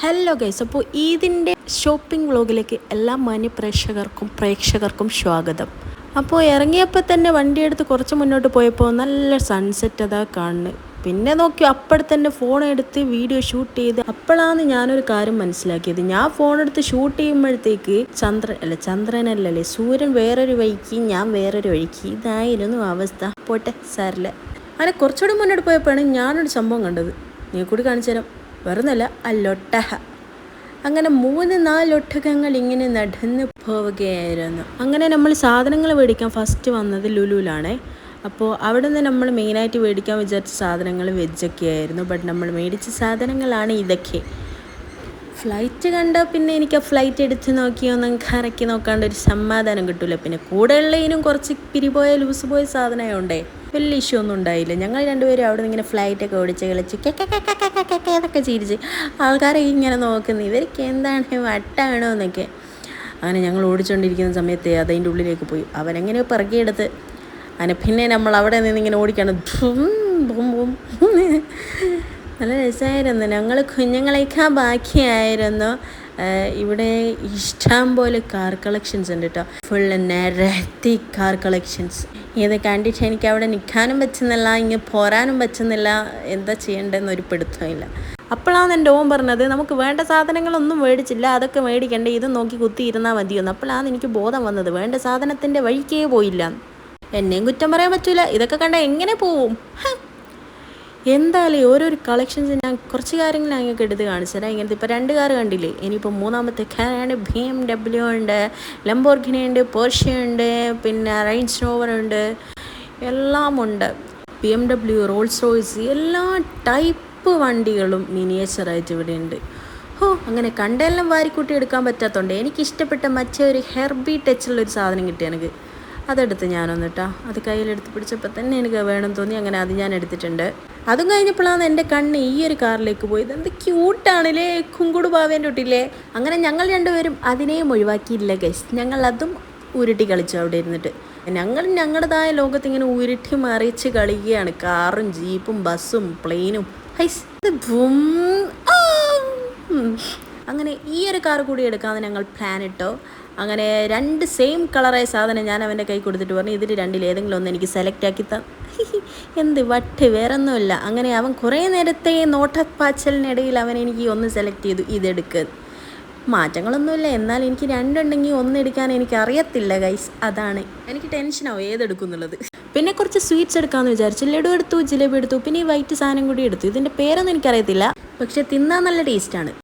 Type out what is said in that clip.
Hello guys, അപ്പോൾ ഇതിൻ്റെ shopping വ്ളോഗിലേക്ക് എല്ലാ മാന്യ പ്രേക്ഷകർക്കും സ്വാഗതം. അപ്പോൾ ഇറങ്ങിയപ്പോൾ തന്നെ വണ്ടിയെടുത്ത് കുറച്ച് മുന്നോട്ട് പോയപ്പോൾ നല്ല സൺസെറ്റ് അതാ കാണുന്നത്. പിന്നെ നോക്കി അപ്പോഴെ തന്നെ ഫോൺ എടുത്ത് വീഡിയോ ഷൂട്ട് ചെയ്ത് അപ്പോഴാണ് ഞാനൊരു കാര്യം മനസ്സിലാക്കിയത്. ഞാൻ ഫോൺ എടുത്ത് ഷൂട്ട് ചെയ്യുമ്പോഴത്തേക്ക് ചന്ദ്രനല്ലേ സൂര്യൻ വേറൊരു വഴിക്ക്, ഞാൻ വേറൊരു വഴിക്ക്. ഇതായിരുന്നു അവസ്ഥ. പോട്ടെ, സാരില്ല. അങ്ങനെ കുറച്ചുകൂടി മുന്നോട്ട് പോയപ്പോഴാണ് ഞാനൊരു സംഭവം കണ്ടത്. നീ കൂടി കാണിച്ചു തരാം. വെറുതല്ല, അല്ലൊട്ടഹ. അങ്ങനെ 3-4 ഒട്ടകങ്ങൾ ഇങ്ങനെ നടന്ന് പോവുകയായിരുന്നു. അങ്ങനെ നമ്മൾ സാധനങ്ങൾ മേടിക്കാൻ ഫസ്റ്റ് വന്നത് ലുലുവിലാണ്. അപ്പോൾ അവിടെ നിന്ന് നമ്മൾ മെയിനായിട്ട് മേടിക്കാൻ വിചാരിച്ച സാധനങ്ങൾ വെജൊക്കെ ആയിരുന്നു. ബട്ട് നമ്മൾ മേടിച്ച സാധനങ്ങളാണ് ഇതൊക്കെ. ഫ്ലൈറ്റ് കണ്ടാൽ പിന്നെ എനിക്ക് ആ ഫ്ലൈറ്റ് എടുത്ത് നോക്കിയൊന്നും കറക്കി നോക്കാണ്ട് ഒരു സമാധാനം കിട്ടില്ല. പിന്നെ കൂടെ ഉള്ളതിനും കുറച്ച് ലൂസ് പോയ സാധനമായോണ്ടേ വലിയ ഇഷ്യൂ ഒന്നും ഉണ്ടായില്ല. ഞങ്ങൾ രണ്ടുപേരും അവിടെ നിന്ന് ഇങ്ങനെ ഫ്ലൈറ്റൊക്കെ ഓടിച്ച് കളിച്ച് എന്നൊക്കെ ചിരിച്ച് ആൾക്കാരെ ഇങ്ങനെ നോക്കുന്നു, ഇവർക്ക് എന്താണ് വട്ടാണോ എന്നൊക്കെ. അങ്ങനെ ഞങ്ങൾ ഓടിച്ചുകൊണ്ടിരിക്കുന്ന സമയത്ത് അതിൻ്റെ ഉള്ളിലേക്ക് പോയി. അവനെങ്ങനെയോ പിറകിയെടുത്ത് അങ്ങനെ പിന്നെ നമ്മൾ അവിടെ നിന്ന് ഇങ്ങനെ ഓടിക്കാണ്. നല്ല രസമായിരുന്നു. ഞങ്ങൾ കുഞ്ഞുങ്ങളേക്കാൾ ബാക്കിയായിരുന്നു. ഇവിടെ ഇഷ്ടം പോലെ കാർ കളക്ഷൻസ് ഉണ്ട് കേട്ടോ. ഫുള്ള് നിരത്തി കാർ കളക്ഷൻസ്. ഇത് കണ്ടിട്ട് എനിക്ക് അവിടെ നിൽക്കാനും പറ്റുന്നില്ല, ഇങ്ങനെ പോരാനും പറ്റുന്നില്ല. എന്താ ചെയ്യേണ്ടതെന്നൊരു പിടുത്തമില്ല. അപ്പോഴാണ് എൻ്റെ ഓൻ പറഞ്ഞത്, നമുക്ക് വേണ്ട സാധനങ്ങളൊന്നും മേടിച്ചില്ല, അതൊക്കെ മേടിക്കണ്ടേ, ഇത് നോക്കി കുത്തിയിരുന്നാൽ മതിയൊന്ന്. അപ്പോഴാണ് എനിക്ക് ബോധം വന്നത്, വേണ്ട സാധനത്തിൻ്റെ വഴിക്കേ പോയില്ല. എന്നെയും കുറ്റം പറയാൻ പറ്റൂല, ഇതൊക്കെ കണ്ടാൽ എങ്ങനെ പോവും. എന്തായാലും ഓരോരോ കളക്ഷൻസ് ഞാൻ കുറച്ച് കാര്യങ്ങൾ ഞങ്ങൾക്ക് എടുത്ത് കാണിച്ചു തരാം. ഇങ്ങനത്തെ ഇപ്പോൾ 2 കാർ കണ്ടില്ലേ, ഇനിയിപ്പോൾ 3ാമത്തെ കാറാണ്. BMW ഉണ്ട്, ലംബോർഗിനി ഉണ്ട്, പോർഷെ ഉണ്ട്, പിന്നെ റേഞ്ച് റോവർ ഉണ്ട്, എല്ലാം ഉണ്ട്. BMW, റോൾസ് റോയ്സ്, എല്ലാ ടൈപ്പ് വണ്ടികളും മിനിയേച്ചറായിട്ട് ഇവിടെ ഉണ്ട്. അങ്ങനെ കണ്ടെല്ലാം വാരിക്കൂട്ടി എടുക്കാൻ പറ്റാത്തതുകൊണ്ട് എനിക്കിഷ്ടപ്പെട്ട മറ്റൊരു ഹെർബി ടച്ചുള്ളൊരു സാധനം കിട്ടി എനിക്ക്. അതെടുത്ത് ഞാനൊന്ന് കേട്ടോ. അത് കയ്യിലെടുത്ത് പിടിച്ചപ്പോൾ തന്നെ എനിക്ക് വേണം തോന്നി. അങ്ങനെ അത് ഞാൻ എടുത്തിട്ടുണ്ട്. അതും കഴിഞ്ഞപ്പോഴാണ് എൻ്റെ കണ്ണ് ഈ ഒരു കാറിലേക്ക് പോയത്. എന്ത് ക്യൂട്ടാണല്ലേ, കുങ്കുടു ബാവേൻ്റെ ഒട്ടില്ലേ. അങ്ങനെ ഞങ്ങൾ രണ്ടുപേരും അതിനെയും ഒഴിവാക്കിയില്ല ഗൈസ്. ഞങ്ങൾ അതും ഉരുട്ടി കളിച്ചു അവിടെ ഇരുന്നിട്ട്. ഞങ്ങൾ ഞങ്ങളുടേതായ ലോകത്ത് ഇങ്ങനെ ഉരുട്ടി മറിച്ച് കളിക്കുകയാണ്. കാറും ജീപ്പും ബസ്സും പ്ലെയിനും. അങ്ങനെ ഈ ഒരു കാർ കൂടി എടുക്കാമെന്ന് ഞങ്ങൾ പ്ലാൻ ഇട്ടോ. അങ്ങനെ 2 സെയിം കളറായ സാധനം ഞാൻ അവൻ്റെ കൈ കൊടുത്തിട്ട് പറഞ്ഞു, ഇതിൽ 2-ൽ ഏതെങ്കിലും ഒന്ന് എനിക്ക് സെലക്ട് ആക്കി എന്ത് വട്ട്, വേറൊന്നുമില്ല. അങ്ങനെ അവൻ കുറേ നേരത്തെ നോട്ടപ്പാച്ചലിനിടയിൽ അവൻ എനിക്ക് ഒന്ന് സെലക്ട് ചെയ്തു, ഇതെടുക്ക്. മാറ്റങ്ങളൊന്നുമില്ല, എന്നാൽ എനിക്ക് 2 ഉണ്ടെങ്കിൽ 1 എടുക്കാൻ എനിക്ക് അറിയത്തില്ല ഗൈസ്. അതാണ് എനിക്ക് ടെൻഷനാവും ഏതെടുക്കുന്നുള്ളത്. പിന്നെ കുറച്ച് സ്വീറ്റ്സ് എടുക്കാമെന്ന് വിചാരിച്ചു. ലഡു എടുത്തു, ജിലേബി എടുത്തു, പിന്നെ ഈ വൈറ്റ് സാധനം കൂടി എടുത്തു. ഇതിൻ്റെ പേരൊന്നും എനിക്കറിയത്തില്ല, പക്ഷെ തിന്നാൻ നല്ല ടേസ്റ്റാണ്.